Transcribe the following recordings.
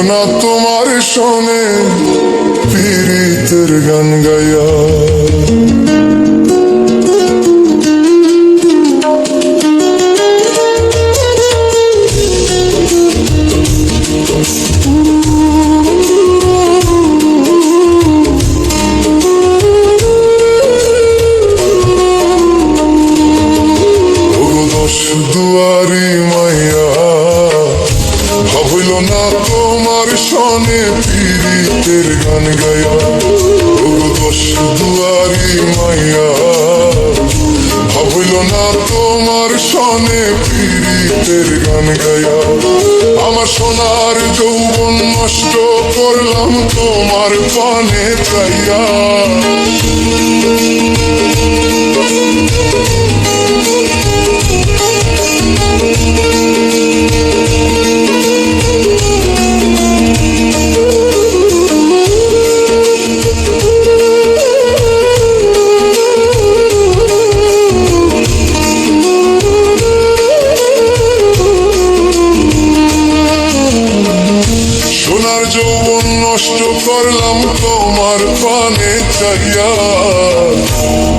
না তোমার শোনে পীড়িতের গান গায়া। দুয়ারি মাইয়া ভাবইল না তোমার শোনে পীড়িতের গান গায়া। দশ দুয়ারি মাইয়া ভাবইল না তোমার শোনে পীড়িতের গান গায়া। আমার সোনার যৌবন নষ্ট করলাম তোমার পানে চাইয়া। সোনার যৌবন নষ্ট করলাম তোমার পানে চাইয়া।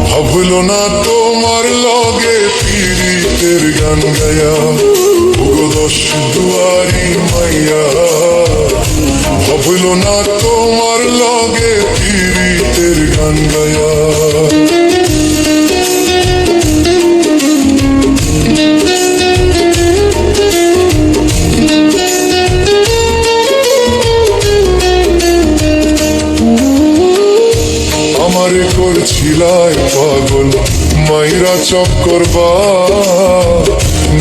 ভাবল না তোমার লগে পীড়িতের গান গায়া। দশ দুয়ারি মাইয়া ভাবল না তোমার লগে পীড়িতের গান গায়া। আমারে করছিলাই পাগল মাইরা চক্কর বা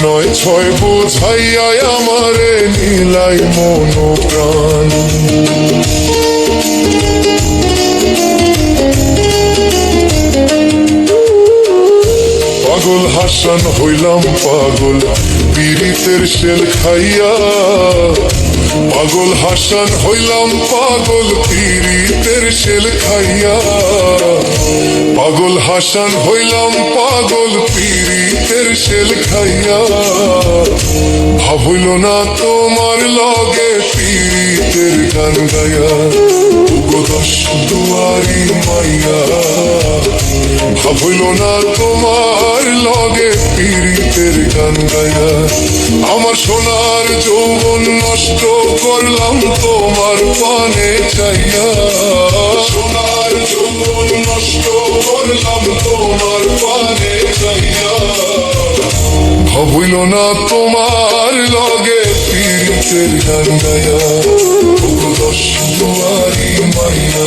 নয় ছয় বোঝাইয়া আমারে নীলাই মন প্রাণ। পাগল হাসান হইলাম পাগল পীড়িতের শেল খাইয়া। পাগল হাসান হইলাম পাগল পীড়িতের শেল খাইয়া। পাগল হাসান হইলাম পাগল পীড়িতের শেল খাইয়া। ভাবইল না তোমার লগে পীড়িতের গান গায়া। দশ দুয়ারি মাইয়া ভাবইল না তোমার লগে পীড়িতের গান গায়া। আমার সোনার যৌবন নষ্ট করলাম তোমার পানে চাইয়া। সোনার যৌবন নষ্ট করলাম তোমার পানে চাইয়া। ভাবইল না তোমার লগে পীড়িতের গান গায়া। দশ দুয়ারি মাইয়া